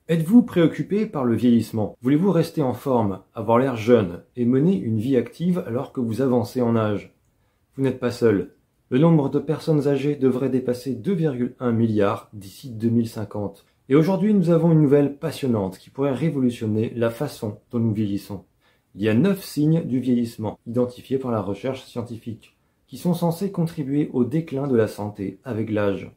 Êtes-vous préoccupé par le vieillissement? Voulez-vous rester en forme, avoir l'air jeune et mener une vie active alors que vous avancez en âge? Vous n'êtes pas seul. Le nombre de personnes âgées devrait dépasser 2,1 milliards d'ici 2050. Et aujourd'hui, nous avons une nouvelle passionnante qui pourrait révolutionner la façon dont nous vieillissons. Il y a 9 signes du vieillissement identifiés par la recherche scientifique qui sont censés contribuer au déclin de la santé avec l'âge.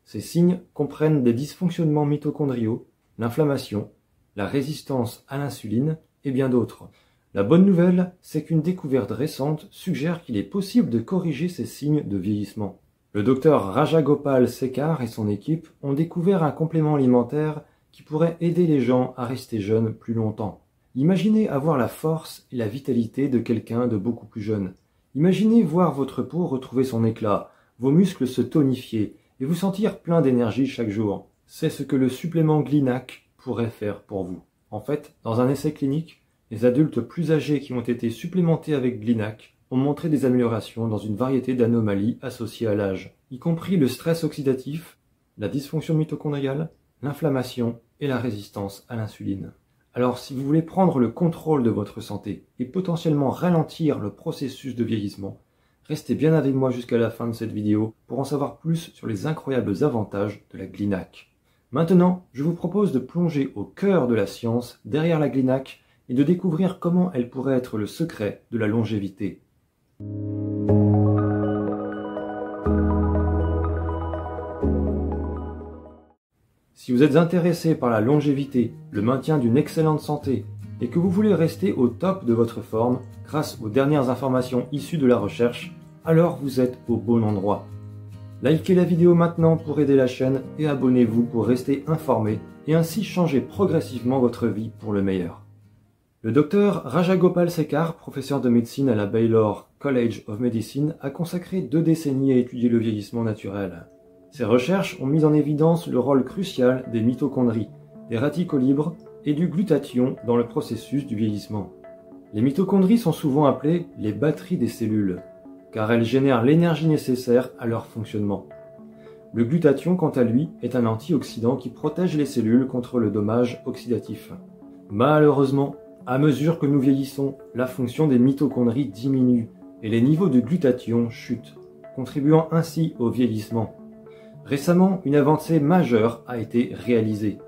Ces signes comprennent des dysfonctionnements mitochondriaux, l'inflammation, la résistance à l'insuline et bien d'autres. La bonne nouvelle, c'est qu'une découverte récente suggère qu'il est possible de corriger ces signes de vieillissement. Le docteur Rajagopal Sekar et son équipe ont découvert un complément alimentaire qui pourrait aider les gens à rester jeunes plus longtemps. Imaginez avoir la force et la vitalité de quelqu'un de beaucoup plus jeune. Imaginez voir votre peau retrouver son éclat, vos muscles se tonifier et vous sentir plein d'énergie chaque jour. C'est ce que le supplément Glinac pourrait faire pour vous. En fait, dans un essai clinique, les adultes plus âgés qui ont été supplémentés avec Glinac ont montré des améliorations dans une variété d'anomalies associées à l'âge, y compris le stress oxydatif, la dysfonction mitochondriale, l'inflammation et la résistance à l'insuline. Alors si vous voulez prendre le contrôle de votre santé et potentiellement ralentir le processus de vieillissement, restez bien avec moi jusqu'à la fin de cette vidéo pour en savoir plus sur les incroyables avantages de la Glinac. Maintenant, je vous propose de plonger au cœur de la science derrière la Glinac et de découvrir comment elle pourrait être le secret de la longévité. Si vous êtes intéressé par la longévité, le maintien d'une excellente santé et que vous voulez rester au top de votre forme grâce aux dernières informations issues de la recherche, alors vous êtes au bon endroit. Likez la vidéo maintenant pour aider la chaîne et abonnez-vous pour rester informé et ainsi changer progressivement votre vie pour le meilleur. Le docteur Rajagopal Sekar, professeur de médecine à la Baylor College of Medicine, a consacré 2 décennies à étudier le vieillissement naturel. Ses recherches ont mis en évidence le rôle crucial des mitochondries, des radicaux libres et du glutathion dans le processus du vieillissement. Les mitochondries sont souvent appelées les batteries des cellules, car elles génèrent l'énergie nécessaire à leur fonctionnement. Le glutathion, quant à lui, est un antioxydant qui protège les cellules contre le dommage oxydatif. Malheureusement, à mesure que nous vieillissons, la fonction des mitochondries diminue et les niveaux de glutathion chutent, contribuant ainsi au vieillissement. Récemment, une avancée majeure a été réalisée.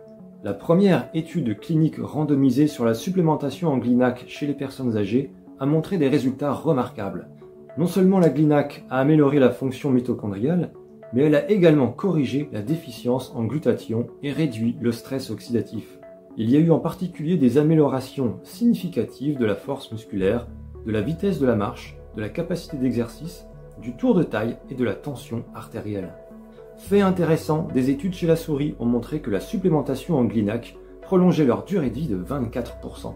La première étude clinique randomisée sur la supplémentation en Glinac chez les personnes âgées a montré des résultats remarquables. Non seulement la Glinac a amélioré la fonction mitochondriale, mais elle a également corrigé la déficience en glutathion et réduit le stress oxydatif. Il y a eu en particulier des améliorations significatives de la force musculaire, de la vitesse de la marche, de la capacité d'exercice, du tour de taille et de la tension artérielle. Fait intéressant, des études chez la souris ont montré que la supplémentation en Glinac prolongeait leur durée de vie de 24%.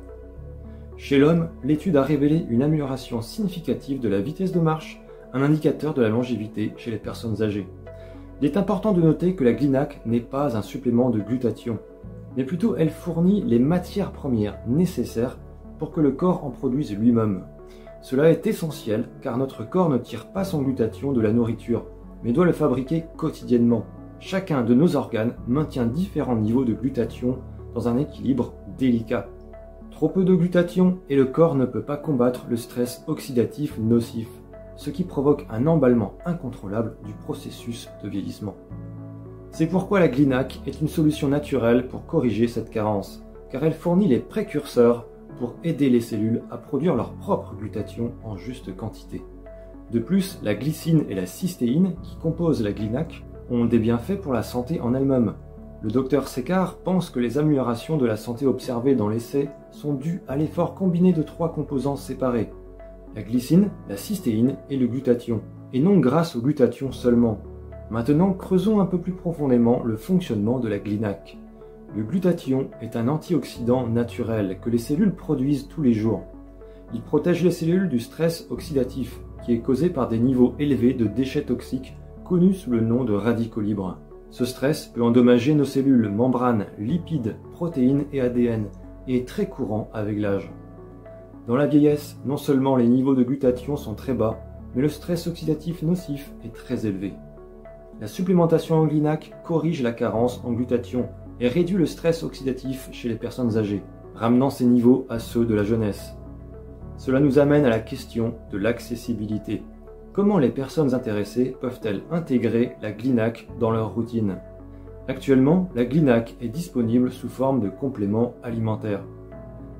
Chez l'homme, l'étude a révélé une amélioration significative de la vitesse de marche, un indicateur de la longévité chez les personnes âgées. Il est important de noter que la Glinac n'est pas un supplément de glutathion, mais plutôt elle fournit les matières premières nécessaires pour que le corps en produise lui-même. Cela est essentiel car notre corps ne tire pas son glutathion de la nourriture, mais doit le fabriquer quotidiennement. Chacun de nos organes maintient différents niveaux de glutathion dans un équilibre délicat. Trop peu de glutathion et le corps ne peut pas combattre le stress oxydatif nocif, ce qui provoque un emballement incontrôlable du processus de vieillissement. C'est pourquoi la Glinac est une solution naturelle pour corriger cette carence, car elle fournit les précurseurs pour aider les cellules à produire leur propre glutathion en juste quantité. De plus, la glycine et la cystéine, qui composent la Glinac, ont des bienfaits pour la santé en elle-même. Le docteur Sekar pense que les améliorations de la santé observées dans l'essai sont dues à l'effort combiné de 3 composants séparés, la glycine, la cystéine et le glutathion, et non grâce au glutathion seulement. Maintenant, creusons un peu plus profondément le fonctionnement de la Glinac. Le glutathion est un antioxydant naturel que les cellules produisent tous les jours. Il protège les cellules du stress oxydatif, qui est causé par des niveaux élevés de déchets toxiques connus sous le nom de radicaux libres. Ce stress peut endommager nos cellules, membranes, lipides, protéines et ADN, et est très courant avec l'âge. Dans la vieillesse, non seulement les niveaux de glutathion sont très bas, mais le stress oxydatif nocif est très élevé. La supplémentation en Glinac corrige la carence en glutathion et réduit le stress oxydatif chez les personnes âgées, ramenant ces niveaux à ceux de la jeunesse. Cela nous amène à la question de l'accessibilité. Comment les personnes intéressées peuvent-elles intégrer la GLINAC dans leur routine? Actuellement, la GLINAC est disponible sous forme de complément alimentaire.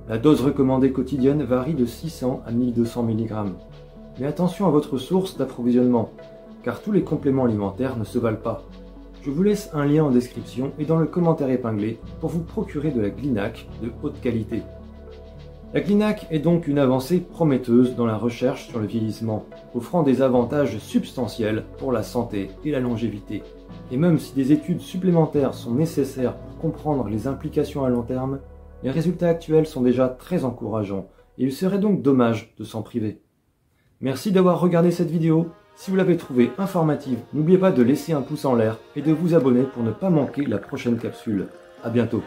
La dose recommandée quotidienne varie de 600 à 1200 mg. Mais attention à votre source d'approvisionnement, car tous les compléments alimentaires ne se valent pas. Je vous laisse un lien en description et dans le commentaire épinglé pour vous procurer de la GLINAC de haute qualité. La GLINAC est donc une avancée prometteuse dans la recherche sur le vieillissement, offrant des avantages substantiels pour la santé et la longévité. Et même si des études supplémentaires sont nécessaires pour comprendre les implications à long terme, les résultats actuels sont déjà très encourageants et il serait donc dommage de s'en priver. Merci d'avoir regardé cette vidéo. Si vous l'avez trouvée informative, n'oubliez pas de laisser un pouce en l'air et de vous abonner pour ne pas manquer la prochaine capsule. À bientôt.